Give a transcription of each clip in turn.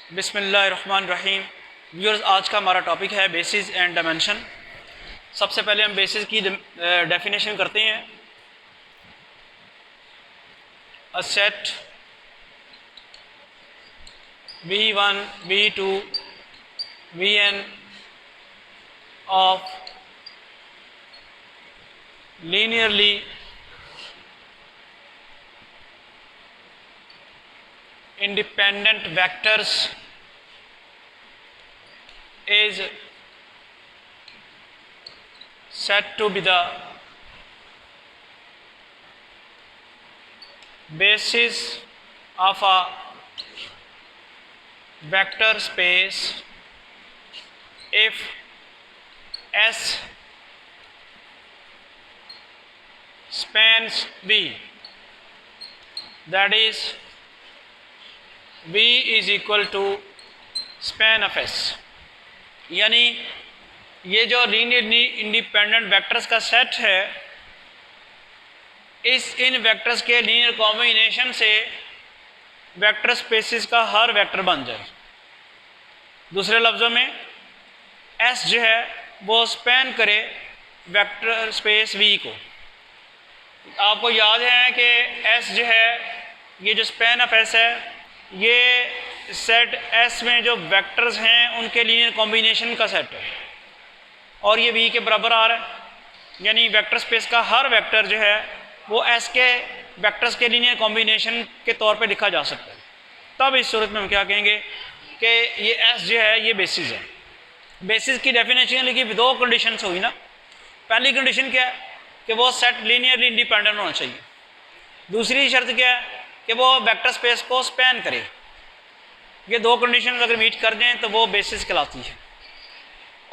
बिस्मिल्लाहिर्रहमानिर्रहीम। व्यूअर्स, आज का हमारा टॉपिक है बेसिस एंड डायमेंशन। सबसे पहले हम बेसिस की डेफिनेशन करते हैं। A set V1 V2 Vn of linearly independent vectors is said to be the basis of a vector space if S spans V, that is V is equal to span of S। यानी ये जो linearly independent vectors का set है, इन vectors के linear combination से vector spaces का हर vector बन जाए। दूसरे लफ्ज़ों में S जो है वो स्पैन करे वेक्टर स्पेस V को। आपको याद है कि S जो है, ये जो स्पैन ऑफ S है, ये सेट S में जो वेक्टर्स हैं उनके लीनियर कॉम्बिनेशन का सेट है और ये V के बराबर आ रहा है। यानी वेक्टर स्पेस का हर वेक्टर जो है वो S के वेक्टर्स के लीनियर कॉम्बिनेशन के तौर पे लिखा जा सकता है। तब इस सूरत में हम क्या कहेंगे कि ये S जो है ये बेसिस है। बेसिस की डेफिनेशन लिखी, दो कंडीशंस हुई ना। पहली कंडीशन क्या है कि वो सेट लीनियरली इंडिपेंडेंट होना चाहिए। दूसरी शर्त क्या है कि वो वेक्टर स्पेस को स्पैन करे। ये दो कंडीशन अगर मीट कर दें तो वो बेसिस कहलाती है।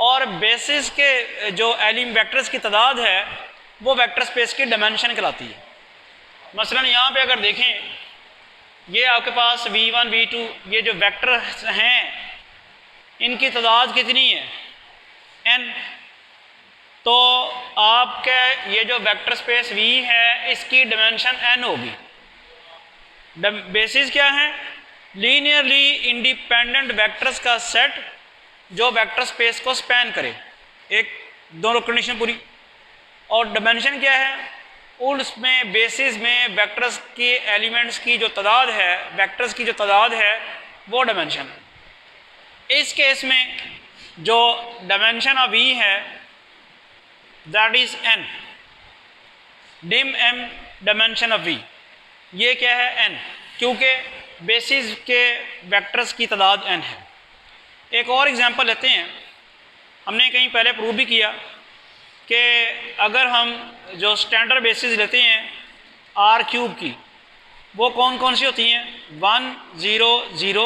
और बेसिस के जो वेक्टर्स की तादाद है वो वेक्टर स्पेस की डायमेंशन कहलाती है। मसलन यहाँ पे अगर देखें, ये आपके पास V1 V2 ये जो वेक्टर हैं इनकी तादाद कितनी है, n। तो आपके ये जो वेक्टर स्पेस V है इसकी डायमेंशन n होगी। बेसिस क्या है? लीनियरली इंडिपेंडेंट वेक्टर्स का सेट जो वेक्टर स्पेस को स्पैन करे। एक दोनों कंडीशन पूरी। और डायमेंशन क्या है? उसमें बेसिस में वेक्टर्स के एलिमेंट्स की जो तादाद है, वेक्टर्स की जो तादाद है वो डायमेंशन है। इस केस में जो डायमेंशन ऑफ V है that is n, dim m dimension of V। ये क्या है? n, क्योंकि बेसिस के वेक्टर्स की तादाद n है। एक और एग्जांपल लेते हैं। हमने कहीं पहले प्रूव भी किया कि अगर हम जो स्टैंडर्ड बेसिस लेते हैं R³ की, वो कौन कौन सी होती हैं? 1 0 0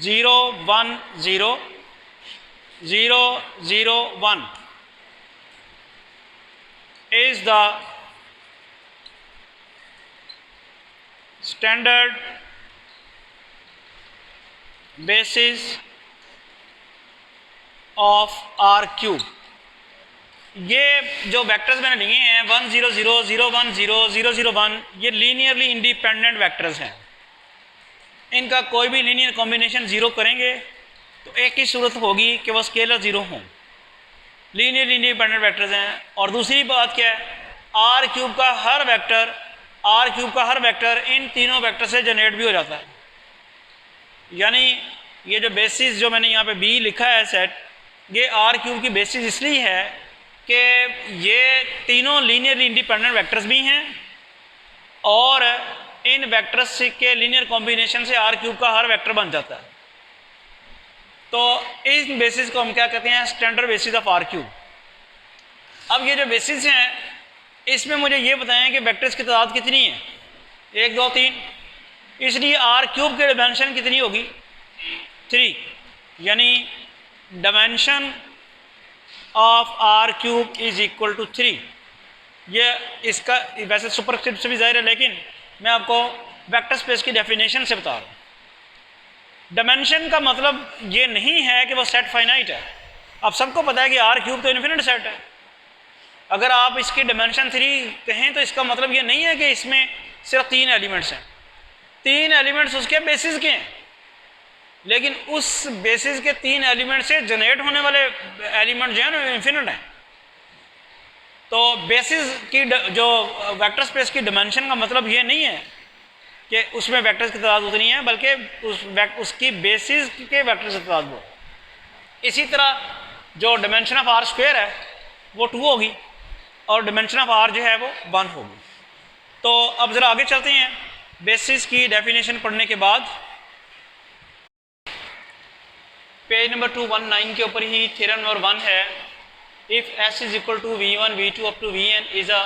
0 1 0 0 0 1 is the standard basis of R³। ये जो वेक्टर्स मैंने लिए हैं 1 0 0 0 1 0 0 0 1, ये लीनियरली इंडिपेंडेंट वेक्टर्स हैं। इनका कोई भी लीनियर कॉम्बिनेशन ज़ीरो करेंगे तो एक ही सूरत होगी कि वो स्केलर ज़ीरो हों। लीनियरली इंडिपेंडेंट वेक्टर्स हैं। और दूसरी बात क्या है? R³ का हर वेक्टर इन तीनों वेक्टर से जनरेट भी हो जाता है। यानी ये जो बेसिस जो मैंने यहाँ पे B लिखा है सेट, ये R³ की बेसिस इसलिए है कि ये तीनों लीनियरली इंडिपेंडेंट वेक्टर्स भी हैं और इन वेक्टर्स के लीनियर कॉम्बिनेशन से R³ का हर वेक्टर बन जाता है। तो इस बेसिस को हम क्या कहते हैं? Standard basis of R³। अब ये जो बेसिस हैं इसमें मुझे ये बताएं कि वेक्टर्स की तादाद कितनी है? 1 2 3। इसलिए R³ की डायमेंशन कितनी होगी? 3। यानी dimension of R³ is equal to 3। ये इसका वैसे सुपरस्क्रिप्ट से भी जाहिर है, लेकिन मैं आपको वेक्टर स्पेस की डेफिनेशन से बता रहा हूँ। डायमेंशन का मतलब ये नहीं है कि वो सेट फाइनाइट है। अब सबको पता है कि R³ तो इन्फिनिट सेट है। अगर आप इसकी डायमेंशन 3 कहें तो इसका मतलब ये नहीं है कि इसमें सिर्फ 3 एलिमेंट्स हैं। 3 एलिमेंट्स उसके बेसिस के हैं। लेकिन उस बेसिस के 3 एलिमेंट से जनरेट होने वाले एलिमेंट जो है ना इन्फिनिट हैं। तो बेसिस की जो वेक्टर स्पेस की डिमेंशन का मतलब ये नहीं है कि उसमें वेक्टर्स की तादाद उतनी है, बल्कि उसकी बेसिस के वेक्टर्स की तादाद वो। इसी तरह जो डिमेंशन ऑफ आर स्क्वायर है वो 2 होगी और डिमेंशन ऑफ आर जो है वो 1 होगी। तो अब ज़रा आगे चलते हैं। बेसिस की डेफिनेशन पढ़ने के बाद पेज नंबर 219 के ऊपर ही थ्योरम नंबर 1 है, if S is equal to V1 V2 up to Vn is a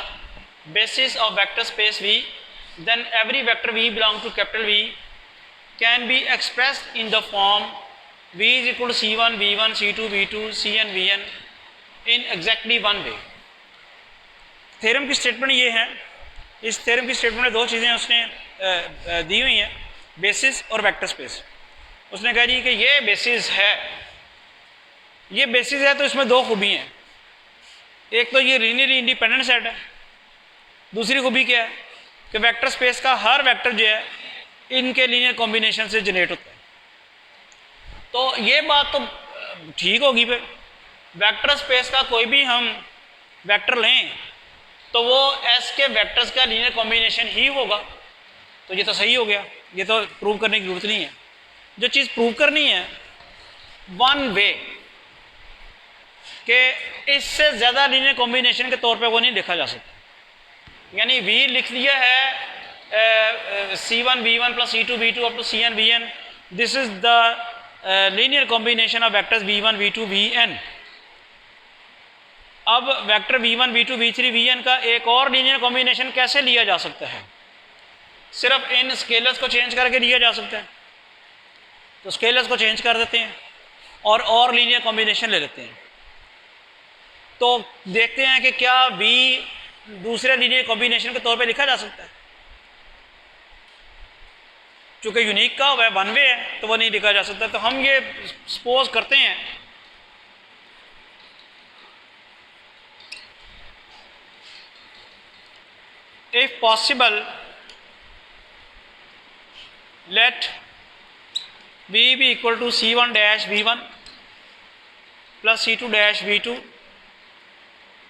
basis of vector space V, then every vector V belong to capital V can be expressed in the form V is equal to C1 V1 C2 V2 Cn Vn in exactly one way। Theorem की statement ये है। इस theorem की statement में 2 चीज़ें उसने दी हुई हैं, बेसिस और वेक्टर स्पेस। उसने कह दी कि ये बेसिस है, ये बेसिस है तो इसमें 2 खूबी हैं। एक तो ये लीनियरली इंडिपेंडेंट सेट है, दूसरी खूबी क्या है कि वेक्टर स्पेस का हर वेक्टर जो है इनके लीनियर कॉम्बिनेशन से जनरेट होता है। तो ये बात तो ठीक होगी। फिर वेक्टर स्पेस का कोई भी हम वेक्टर लें तो वो एस के वेक्टर्स का लीनियर कॉम्बिनेशन ही होगा। तो ये तो सही हो गया, ये तो प्रूव करने की जरूरत नहीं है। जो चीज़ प्रूव करनी है वन वे कि इससे ज़्यादा लीनियर कॉम्बिनेशन के तौर पे वो नहीं लिखा जा सकता। यानी V लिख लिया है C1 V1 plus C2 V2 up to Cn Vn, this is the linear combination of vectors V1 V2 Vn। अब vector V1 V2 V3 Vn का एक और लीनियर कॉम्बिनेशन कैसे लिया जा सकता है? सिर्फ इन स्केलर्स को चेंज करके लिया जा सकता है। तो स्केलर्स को चेंज कर देते हैं और लीनियर कॉम्बिनेशन ले लेते हैं। तो देखते हैं कि क्या V दूसरे लीनियर कॉम्बिनेशन के तौर पे लिखा जा सकता है। चूंकि यूनिक का वह 1 वे है तो वो नहीं लिखा जा सकता। तो हम ये सपोज करते हैं if possible let V be equal to C1 dash V1 plus C2 dash V2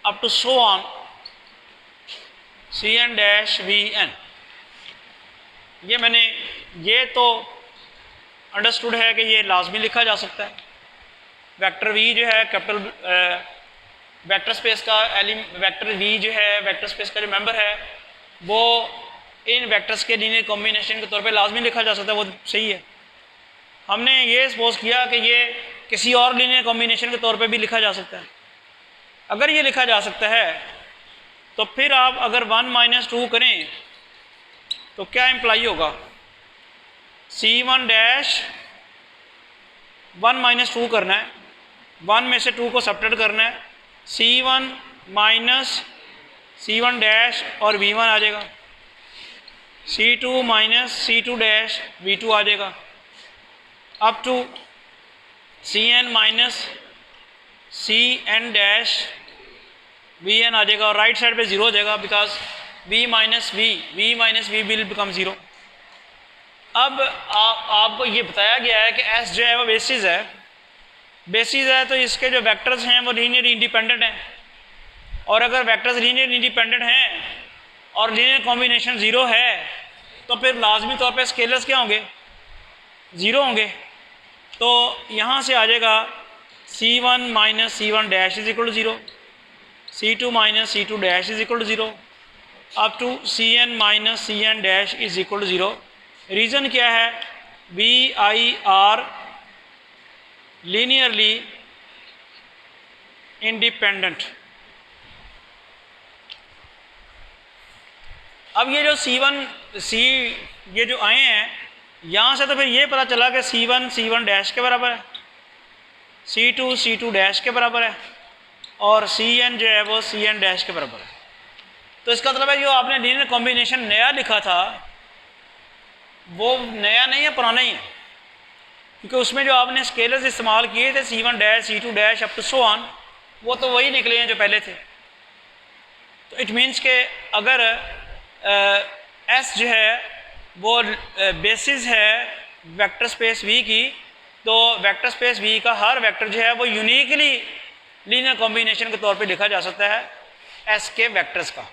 up to so on Cn dash Vn। ये तो अंडरस्टूड है कि ये लाजमी लिखा जा सकता है। वेक्टर V जो है कैपिटल वेक्टर स्पेस का वेक्टर V जो है वेक्टर स्पेस का जो मेंबर है वो इन वेक्टर्स के लीनियर कॉम्बिनेशन के तौर पे लाजमी लिखा जा सकता है, वो सही है। हमने ये सपोज किया कि ये किसी और लीनियर कॉम्बिनेशन के तौर पे भी लिखा जा सकता है। अगर ये लिखा जा सकता है तो फिर आप अगर 1 - 2 करें तो क्या इम्प्लाई होगा? C1 डैश 1 - 2 करना है, 1 में से 2 को सब्ट्रैक्ट करना है, C1 माइनस C1 डैश और V1 आ जाएगा, C2 minus C2 dash V2 आ जाएगा, up to Cn minus Cn dash Vn आ जाएगा और राइट साइड पे 0 हो जाएगा because V minus V will become 0। अब आपको ये बताया गया है कि S जो है वो बेसिस है तो इसके जो वेक्टर्स हैं वो लीनियर इंडिपेंडेंट हैं। और अगर वेक्टर्स लीनियर इंडिपेंडेंट हैं और लीनियर कॉम्बिनेशन 0 है तो फिर लाजमी तौर पे स्केलर्स क्या होंगे? 0 होंगे। तो यहाँ से आ जाएगा C1 minus C1 dash is equal to 0, C2 minus C2 dash is equal to 0, up to Cn minus Cn dash is equal to 0। Reason क्या है? V I are linearly independent. अब ये जो ये जो आए हैं यहाँ से तो फिर ये पता चला कि C1 डैश के बराबर है, C2 डैश के बराबर है और Cn जो है वो Cn डैश के बराबर है। तो इसका मतलब है जो आपने लीनियर कॉम्बिनेशन नया लिखा था वो नया नहीं है, पुराना ही है, क्योंकि उसमें जो आपने स्केलर्स इस्तेमाल किए थे C1 dash C2 dash up to so on वो तो वही निकले हैं जो पहले थे। तो इट मीन्स के अगर S जो है वो बेसिस है वेक्टर स्पेस V की तो वेक्टर स्पेस वी का हर वेक्टर जो है वो यूनिकली लीनियर कॉम्बिनेशन के तौर पे लिखा जा सकता है एस के वेक्टर्स का।